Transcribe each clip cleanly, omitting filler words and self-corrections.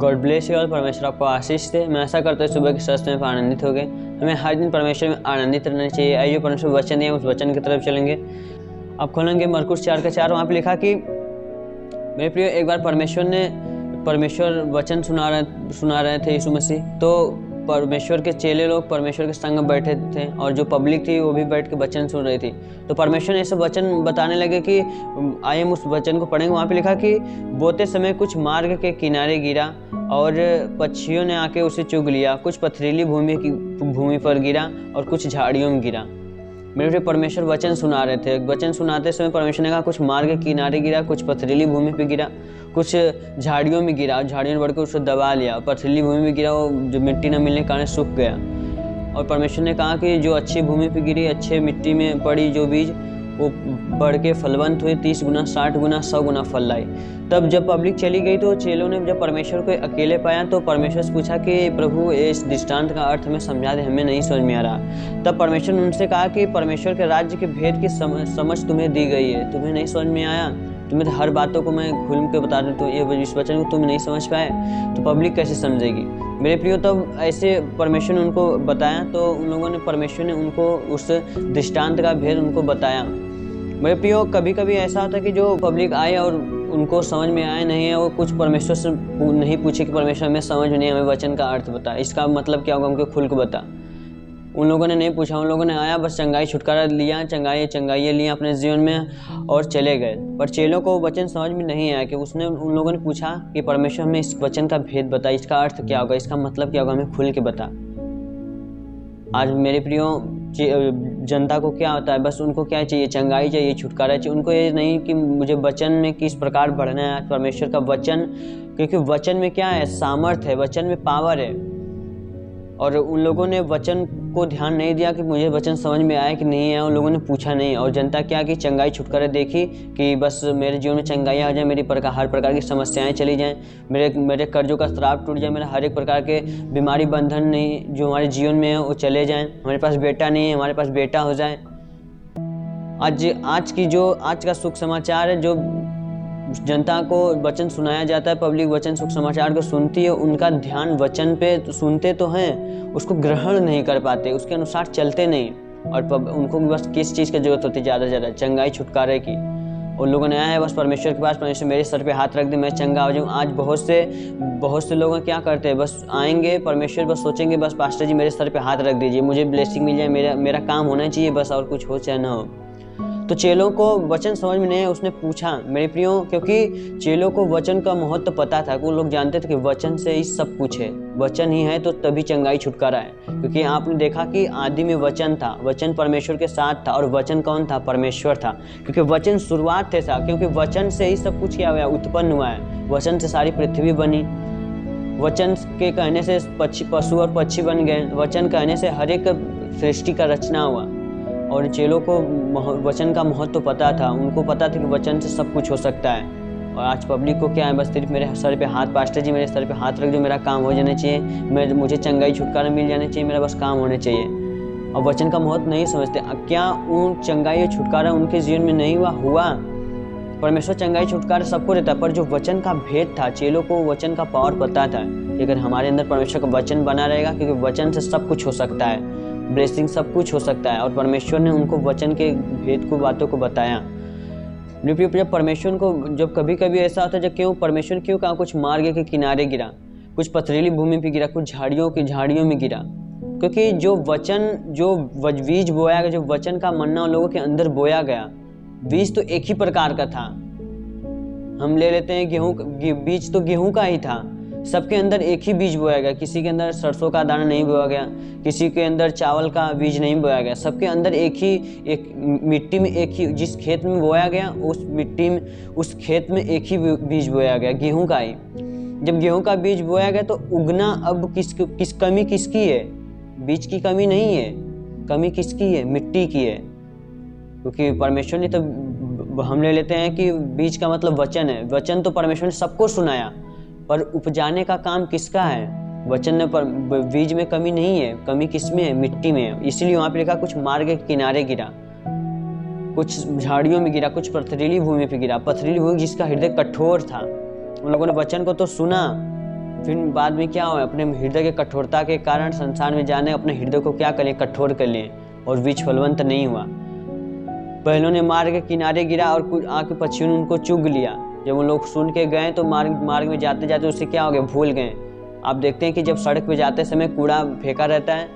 God bless you all. परमेश्वर आपको आशीष दे। मैं ऐसा करता हूँ सुबह के सस्त में आनंदित हो गए। हमें हर दिन परमेश्वर में आनंदित रहना चाहिए। आइए परमेश्वर वचन है, उस वचन की तरफ चलेंगे। आप खोलेंगे मरकुस 4:4, वहाँ पे लिखा कि मेरे प्रिय, एक बार परमेश्वर वचन सुना रहे थे यीशु मसीह। तो परमेश्वर के चेले लोग परमेश्वर के संग में बैठे थे और जो पब्लिक थी वो भी बैठ के वचन सुन रही थी। तो परमेश्वर ने ऐसे वचन बताने लगे कि आइए हम उस वचन को पढ़ेंगे। वहाँ पे लिखा कि बोते समय कुछ मार्ग के किनारे गिरा और पक्षियों ने आके उसे चुग लिया। कुछ पथरीली भूमि पर गिरा और कुछ झाड़ियों में गिरा। मेरे परमेश्वर वचन सुना रहे थे। वचन सुनाते समय परमेश्वर ने कहा कुछ मार्ग के किनारे गिरा, कुछ पथरीली भूमि पे गिरा, कुछ झाड़ियों में गिरा, झाड़ियों में बढ़ के उसको दबा लिया। पथरीली भूमि में गिरा, वो जो मिट्टी न मिलने के कारण सूख गया। और परमेश्वर ने कहा कि जो अच्छी भूमि पे गिरी, अच्छे मिट्टी में पड़ी जो बीज, वो बढ़ के फलवंत हुए, 30 गुना, 60 गुना, 100 गुना फल लाई। तब जब पब्लिक चली गई तो चेलों ने जब परमेश्वर को अकेले पाया तो परमेश्वर से पूछा कि प्रभु इस दृष्टांत का अर्थ हमें समझा दे, हमें नहीं समझ में आ रहा। तब परमेश्वर ने उनसे कहा कि परमेश्वर के राज्य के भेद की समझ तुम्हें दी गई है, तुम्हें नहीं समझ में आया। तुम्हें हर बातों को मैं खुल के बता दूँ तो ये इस वचन को तुम नहीं समझ पाए तो पब्लिक कैसे समझेगी। मेरे प्रियो, तब ऐसे परमेश्वर ने उनको बताया तो उन लोगों ने, परमेश्वर ने उनको उस दृष्टांत का भेद उनको बताया। मेरे प्रियो, कभी कभी ऐसा होता है कि जो पब्लिक आए और उनको समझ में आए नहीं है, वो कुछ परमेश्वर से नहीं पूछे कि परमेश्वर हमें समझ नहीं, हमें वचन का अर्थ बता, इसका मतलब क्या होगा, उनको खुल के बता। उन लोगों ने नहीं पूछा, उन लोगों ने आया, बस चंगाई छुटकारा लिया, चंगाई लिया अपने जीवन में और चले गए। पर चेलों को वचन समझ में नहीं आया कि उन लोगों ने पूछा कि परमेश्वर हमें इस वचन का भेद बता, इसका अर्थ क्या होगा, इसका मतलब क्या होगा, हमें खुल के बता। आज मेरे प्रियो, जनता को क्या होता है, बस उनको क्या चाहिए, चंगाई चाहिए, छुटकारा चाहिए। उनको ये नहीं कि मुझे वचन में किस प्रकार बढ़ना है, परमेश्वर का वचन, क्योंकि वचन में क्या है, सामर्थ है, वचन में पावर है। और उन लोगों ने वचन को ध्यान नहीं दिया कि मुझे वचन समझ में आया कि नहीं आया, उन लोगों ने पूछा नहीं। और जनता क्या कि चंगाई छुटकारा देखी कि बस मेरे जीवन में चंगाई आ जाए, मेरी हर प्रकार की समस्याएं चली जाएं, मेरे कर्जों का श्राप टूट जाए, मेरा हर एक प्रकार के बीमारी बंधन नहीं जो हमारे जीवन में है वो चले जाएं, हमारे पास बेटा नहीं है, हमारे पास बेटा हो जाए। आज का सुख समाचार है, जो जनता को वचन सुनाया जाता है, पब्लिक वचन सुख समाचार को सुनती है, उनका ध्यान वचन पे सुनते तो हैं, उसको ग्रहण नहीं कर पाते, उसके अनुसार चलते नहीं। और उनको बस किस चीज़ की जरूरत होती है, ज़्यादा चंगाई छुटकारे की। उन लोगों ने आया है बस परमेश्वर के पास, परमेश्वर मेरे सर पे हाथ रख दे, मैं चंगा हो जाऊँ। आज बहुत से लोग क्या करते हैं, बस आएंगे, परमेश्वर बस सोचेंगे बस पास्टर जी मेरे सर पे हाथ रख दीजिए, मुझे ब्लेसिंग मिल जाए, मेरा काम होना चाहिए बस, और कुछ हो चाहे ना हो। तो चेलों को वचन समझ में नहीं है, उसने पूछा मेरे प्रियो, क्योंकि चेलों को वचन का महत्व पता था, वो लोग जानते थे कि वचन से ही सब कुछ है, वचन ही है तो तभी चंगाई छुटकारा है। क्योंकि आपने देखा कि आदि में वचन था, वचन परमेश्वर के साथ था, और वचन कौन था, परमेश्वर था। क्योंकि वचन शुरुआत थे था, क्योंकि वचन से ही सब कुछ क्या हुआ, उत्पन्न हुआ है। वचन से सारी पृथ्वी बनी, वचन के कहने से पशु और पक्षी बन गए, वचन कहने से हर एक सृष्टि का रचना हुआ। और चेलों को वचन का महत्व पता था, उनको पता था कि वचन से सब कुछ हो सकता है। और आज पब्लिक को क्या है, बस सिर्फ मेरे सर पे हाथ, पास्टर जी मेरे सर पे हाथ रख दो, मेरा काम हो जाना चाहिए, मुझे चंगाई छुटकारा मिल जाना चाहिए, मेरा बस काम होना चाहिए। और वचन का महत्व नहीं समझते। क्या उन चंगाई और छुटकारा उनके जीवन में नहीं हुआ? परमेश्वर चंगाई छुटकारा सबको देता, पर जो वचन का भेद था, चेलों को वचन का पावर पता था। लेकिन हमारे अंदर परमेश्वर का वचन बना रहेगा, क्योंकि वचन से सब कुछ हो सकता है, ब्लेसिंग सब कुछ हो सकता है। और परमेश्वर ने उनको वचन के भेद को, बातों को बताया। जब परमेश्वर को, जब कभी कभी ऐसा होता है, जब परमेश्वर क्यों कहा कुछ मार्ग के किनारे गिरा, कुछ पथरीली भूमि पे गिरा, कुछ झाड़ियों में गिरा, क्योंकि जो बीज बोया गया, जो वचन का मन्ना उन लोगों के अंदर बोया गया, बीज तो एक ही प्रकार का था। हम ले लेते हैं बीज तो गेहूं का ही था, सबके अंदर एक ही बीज बोया गया। किसी के अंदर सरसों का दाना नहीं बोया गया, किसी के अंदर चावल का बीज नहीं बोया गया, सबके अंदर एक मिट्टी में एक ही, जिस खेत में बोया गया उस खेत में एक ही बीज बोया गया, गेहूं का ही। जब गेहूं का बीज बोया गया तो उगना अब कमी किसकी है? बीज की कमी नहीं है, कमी किसकी है? मिट्टी की है। क्योंकि परमेश्वर ने तो, हम ले लेते हैं कि बीज का मतलब वचन है, वचन तो परमेश्वर ने सबको सुनाया, पर उपजाने का काम किसका है? वचन ने। पर बीज में कमी नहीं है, कमी किसमें है? मिट्टी में है। इसीलिए वहां पे लिखा कुछ मार्ग के किनारे गिरा, कुछ झाड़ियों में गिरा, कुछ पथरीली भूमि पे गिरा। पथरीली भूमि जिसका हृदय कठोर था, उन लोगों ने वचन को तो सुना, फिर बाद में क्या हुआ, अपने हृदय के कठोरता के कारण संसार में जाने अपने हृदय को क्या कर लिए, कठोर कर लिए और बीज फलवंत नहीं हुआ। पहलों ने मार्ग के किनारे गिरा और कुछ आके पक्षियों ने उनको चुग लिया। जब उन लोग सुन के गए तो मार्ग में जाते जाते उससे क्या हो गया, भूल गए। आप देखते हैं कि जब सड़क पे जाते समय कूड़ा फेंका रहता है,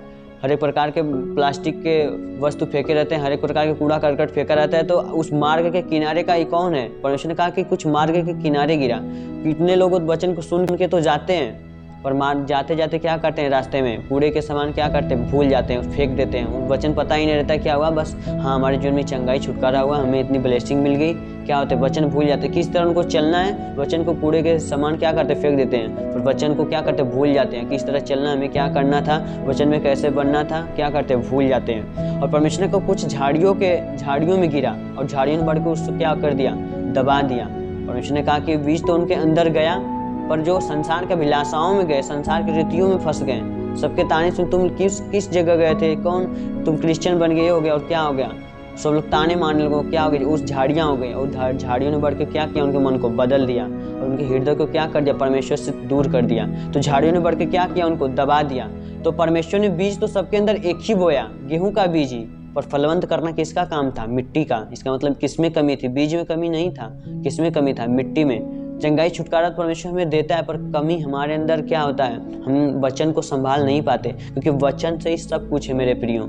हर एक प्रकार के प्लास्टिक के वस्तु फेंके रहते हैं, हर एक प्रकार के कूड़ा करकट फेंका रहता है, तो उस मार्ग के किनारे का कौन है, परमेश्वर ने कहा कि कुछ मार्ग के किनारे गिरा। कितने लोग उस वचन को सुन के तो जाते हैं, पर जाते जाते क्या करते हैं, रास्ते में कूड़े के सामान क्या करते हैं, भूल जाते हैं, फेंक देते हैं। वचन पता ही नहीं रहता क्या हुआ, बस हाँ हमारे जीवन में चंगाई छुटकारा हुआ, हमें इतनी ब्लेसिंग मिल गई, क्या होते हैं वचन भूल जाते हैं। किस तरह उनको चलना है, वचन को कूड़े के सामान क्या करते हैं, फेंक देते हैं, फिर वचन को क्या करते हैं, भूल जाते हैं। किस तरह चलना, हमें क्या करना था, वचन में कैसे बनना था, क्या करते हैं, भूल जाते हैं। और परमेश्वर को कुछ झाड़ियों में गिरा और झाड़ियों ने बढ़ के उसको क्या कर दिया, दबा दिया। परमेश्वर ने कहा कि बीज तो उनके अंदर गया, पर जो संसार के अभिलाषाओं में गए, संसार की रीतियों में फंस गए, सबके ताने सुन, तुम किस जगह गए थे, कौन तुम क्रिश्चियन बन गए हो गया, और क्या हो गया, सब लोग ताने मारने लगे, क्या हो गया, उस झाड़ियाँ हो गई। और झाड़ियों ने बढ़ के क्या किया, उनके मन को बदल दिया और उनके हृदय को क्या कर दिया, परमेश्वर से दूर कर दिया। तो झाड़ियों ने बढ़ के क्या किया, उनको दबा दिया। तो परमेश्वर ने बीज तो सबके अंदर एक ही बोया, गेहूं का बीज ही, पर फलवंत करना किसका काम था, मिट्टी का। इसका मतलब किसमें कमी थी, बीज में कमी नहीं था, किसमें कमी था, मिट्टी में। चंगाई छुटकारा परमेश्वर हमें देता है, पर कमी हमारे अंदर क्या होता है, हम वचन को संभाल नहीं पाते, क्योंकि वचन से ही सब कुछ है मेरे प्रियो।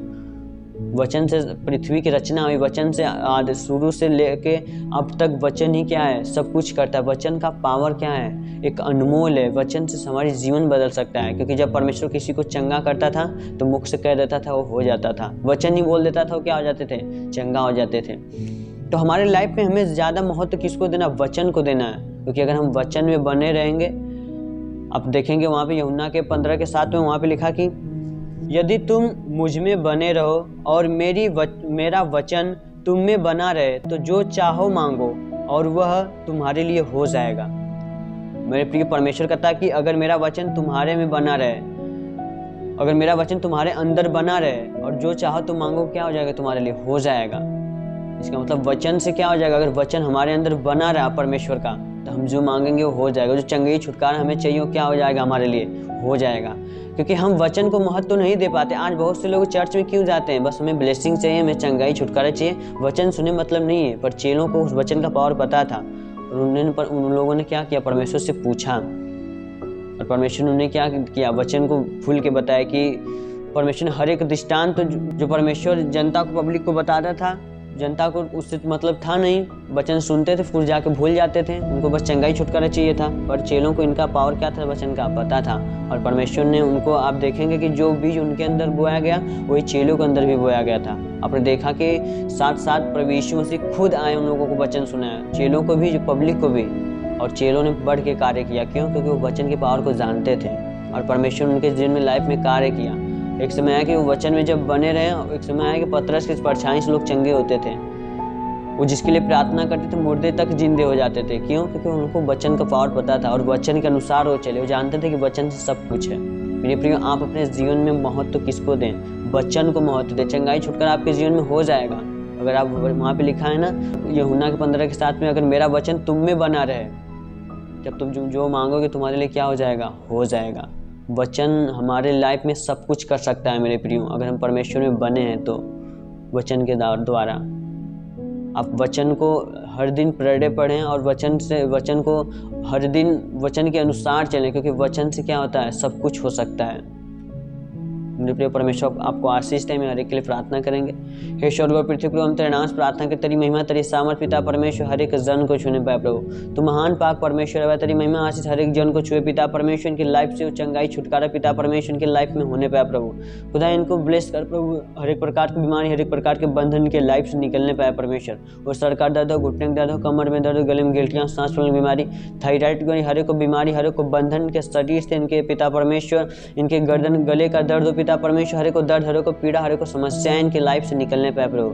वचन से पृथ्वी की रचना हुई, वचन से आदि शुरू से लेके अब तक वचन ही क्या है, सब कुछ करता है। वचन का पावर क्या है, एक अनमोल है। वचन से हमारी जीवन बदल सकता है, क्योंकि जब परमेश्वर किसी को चंगा करता था तो मुख से कह देता था, वो हो जाता था। वचन ही बोल देता था, वो क्या हो जाते थे, चंगा हो जाते थे। तो हमारे लाइफ में हमें ज़्यादा महत्व किसको देना, वचन को देना है, क्योंकि अगर हम वचन में बने रहेंगे, आप देखेंगे वहाँ पे यूहन्ना के 15:7 में वहाँ पे लिखा कि यदि तुम मुझ में बने रहो और मेरा वचन तुम में बना रहे, तो जो चाहो मांगो और वह तुम्हारे लिए हो जाएगा। मेरे प्रिय परमेश्वर कहता है कि अगर मेरा वचन तुम्हारे में बना रहे, अगर मेरा वचन तुम्हारे अंदर बना रहे, और जो चाहो तुम मांगो, क्या हो जाएगा, तुम्हारे लिए हो जाएगा। इसका मतलब वचन से क्या हो जाएगा, अगर वचन हमारे अंदर बना रहा परमेश्वर का, तो हम जो मांगेंगे वो हो जाएगा। जो चंगाई छुटकारा हमें चाहिए वो क्या हो जाएगा, हमारे लिए हो जाएगा। क्योंकि हम वचन को महत्व नहीं दे पाते। आज बहुत से लोग चर्च में क्यों जाते हैं, बस हमें ब्लेसिंग चाहिए, हमें चंगाई छुटकारा चाहिए, वचन सुने मतलब नहीं है। पर चेलों को उस वचन का पावर पता था, उन लोगों ने क्या किया, परमेश्वर से पूछा, और परमेश्वर ने उन्हें क्या किया, वचन को खुल के बताया। कि परमेश्वर ने हर एक दृष्टांत जो परमेश्वर जनता को, पब्लिक को बताता था, जनता को उससे मतलब था नहीं, वचन सुनते थे फिर जाके भूल जाते थे, उनको बस चंगाई छुटकारा चाहिए था। पर चेलों को इनका पावर क्या था, वचन का पता था, और परमेश्वर ने उनको, आप देखेंगे कि जो बीज उनके अंदर बोया गया वही चेलों के अंदर भी बोया गया था। आपने देखा कि साथ प्रभु यीशु मसीह खुद आए, उन लोगों को वचन सुनाया, चेलों को भी, जो पब्लिक को भी, और चेलों ने बढ़ के कार्य किया। क्यों, क्योंकि वो वचन के पावर को जानते थे, और परमेश्वर उनके जीवन में, लाइफ में कार्य किया। एक समय आया कि वो वचन में जब बने रहे, एक समय आया कि पतरस की परछाई से लोग चंगे होते थे। वो जिसके लिए प्रार्थना करते थे मुर्दे तक जिंदे हो जाते थे। क्यों, क्योंकि उनको वचन का पावर पता था, और वचन के अनुसार वो चले, वो जानते थे कि वचन से सब कुछ है। मेरे प्रियो, आप अपने जीवन में महत्व किसको दें, वचन को महत्व दें। चंगाई छुटकारा आपके जीवन में हो जाएगा। अगर आप, वहाँ पे लिखा है ना यूहन्ना के 15:7 में, अगर मेरा वचन तुम में बना रहे, जब तुम जो मांगोगे तुम्हारे लिए क्या हो जाएगा, हो जाएगा। वचन हमारे लाइफ में सब कुछ कर सकता है मेरे प्रियो, अगर हम परमेश्वर में बने हैं तो। वचन के द्वारा आप वचन को हर दिन पढ़ें, और वचन को हर दिन वचन के अनुसार चलें, क्योंकि वचन से क्या होता है, सब कुछ हो सकता है। मेरे प्रिय परमेश्वर आपको आशीष दे। हर एक के लिए प्रार्थना करेंगे। हे स्वर्ग और पृथ्वी प्रभु, हम तेरे नाम से प्रार्थना करते, तेरी महिमा, तेरी सामर्थ पिता परमेश्वर हर एक जन को छूने पाए प्रभु। तू महान पाक परमेश्वर है, तेरी महिमा आशीष हर एक जन को छुए पिता परमेश्वर, इनकी लाइफ से चंगाई छुटकारा पिता परमेश्वर इनके लाइफ में होने पाए प्रभु। खुदा इनको ब्लेस कर प्रभु, हर एक प्रकार की बीमारी, हर एक प्रकार के बंधन के लाइफ से निकलने पाए परमेश्वर। और सर का दर्द हो, घुटने का दर्द हो, कमर में दर्द हो, गले में गिल्टियाँ, सांस फूलने की बीमारी, थायराइड की हर एक को बीमारी, हर एक को बंधन के शरीर से इनके पिता परमेश्वर, इनके गर्दन गले का दर्द हो पिता परमेश्वर, हर एक को दर्द, हर एक को पीड़ा, हर एक को समस्याएं इनकी लाइफ से निकलने पाए प्रभु।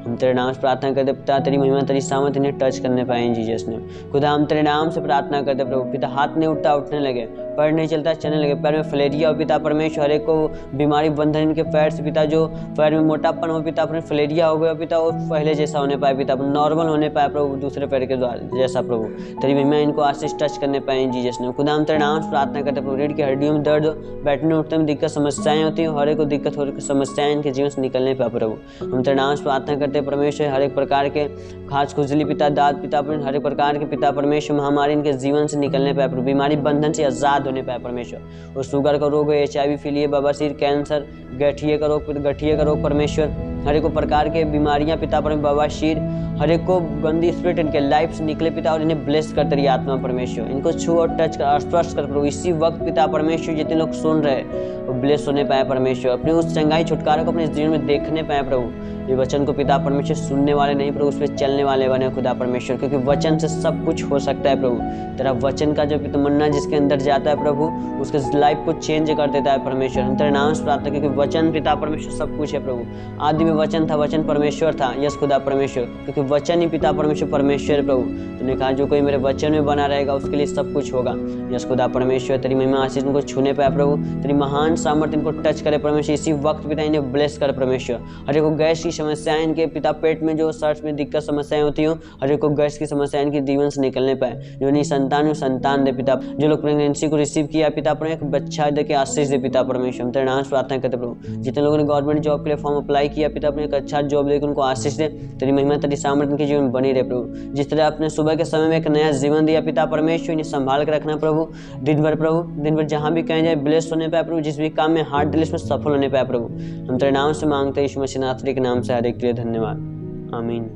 हम तेरे नाम से प्रार्थना करते पिता, तेरी महिमा, तेरी सामर्थ इन्हें टच करने पाए इन जीसस ने। खुदा हम तेरे नाम से प्रार्थना करते प्रभु, पिता हाथ नहीं उठता, उठने लगे पैर नहीं चलता चलने लगे, पैर में फलेरिया हो पिता परमेश्वर, हर एक को बीमारी बंधन इनके पैर से पिता, जो पैर में मोटापन हो पिता अपने फलेरिया हो गया पिता, वो पहले जैसा होने पाए पिता, नॉर्मल होने पाए प्रभु, दूसरे पैर के द्वारा जैसा प्रभु, तेरी महिमा इनको आशीष टच करने पाए जीसस ने। खुदा हम तेरे नाम से प्रार्थना करते प्रभु, रीढ़ की हड्डियों में दर्द, बैठने उठने में दिक्कत समस्याएं होती हैं, हर एक को दिक्कत हो समस्याएं इनके जीवन से निकलने पाए प्रभु। हम तेरे नाम से प्रार्थना करते परमेश्वर, हर एक प्रकार के खास खुजली पिता, दाद पिता, हर एक प्रकार के पिता परमेश्वर महामारी इनके जीवन से निकलने पाए प्रभु, बीमारी बंधन से आजाद होने पाए परमेश्वर। और शुगर का रोग, HIV फीलिए, बवासीर, कैंसर, गठिए का रोग परमेश्वर, हर एक प्रकार के बीमारियां पिता परमेश्वर, बवासीर, हर एक को गंदी स्पिरिट इनके लाइफ से निकले पिता, और इन्हें ब्लेस कर तेरी आत्मा परमेश्वर, इनको छू और टच कर, स्पर्श कर प्रभु इसी वक्त पिता परमेश्वर, जितने लोग सुन रहे वो ब्लेस होने पाए परमेश्वर, अपने उस चंगाई छुटकारा को अपने जीवन में देखने पाए प्रभु। ये वचन को पिता परमेश्वर सुनने वाले नहीं प्रभु, उस पर चलने वाले बने खुदा परमेश्वर, क्योंकि वचन से सब कुछ हो सकता है प्रभु। तेरा वचन का जो तमन्ना जिसके अंदर जाता है प्रभु, उसके लाइफ को चेंज कर देता है परमेश्वर। हम तेरे नाम से प्रार्थना, क्योंकि वचन पिता परमेश्वर सब कुछ है प्रभु। आदि में वचन था, वचन परमेश्वर था, यस खुदा परमेश्वर, क्योंकि वचन ही पिता परमेश्वर परमेश्वर है प्रभु। तूने कहा जो कोई मेरे वचन में बना रहेगा उसके लिए सब कुछ होगा, यस खुदा परमेश्वर। तेरी महिमा आशीष इनको छूने पाए प्रभु, तेरी महान सामर्थ्य इनको टच करे परमेश्वर, इसी वक्त पिता इन्हें ब्लेस कर परमेश्वर। हर एक को गैस की समस्याएं इनके पिता, पेट में जो सर्च में दिक्कत समस्याएं होती हो, हर एक को गैस की समस्या इनके जीवन से निकलने पाए। जो नहीं संतान संतान दे पिता, जो लोग प्रेगनेंसी को रिसीव किया पिता परमेश्वर, बच्चा दे के आशीष दे पिता परमेश्वर। हम तेरे नाम से प्रार्थना करते प्रभु, जितने लोगों ने गवर्नमेंट जॉब के लिए फॉर्म अप्लाई किया पिता अपने एक अच्छा जॉब देकर उनको आशीष दे, तेरी महिमा तेरी सामर्थ्य इनके जीवन बनी रहे प्रभु। जिस तरह अपने सुबह के समय में एक नया जीवन दिया पिता परमेश्वर, इन्हें संभाल कर रखना प्रभु, दिन भर जहाँ भी कहीं जाए ब्लेस होने पाए प्रभु, जिस भी काम में हार्ट दिल में सफल होने पाए प्रभु। हम तेरे नाम से मांगते हैं यीशु मसीह नासरी के नाम से, हर एक के लिए धन्यवाद, आमीन।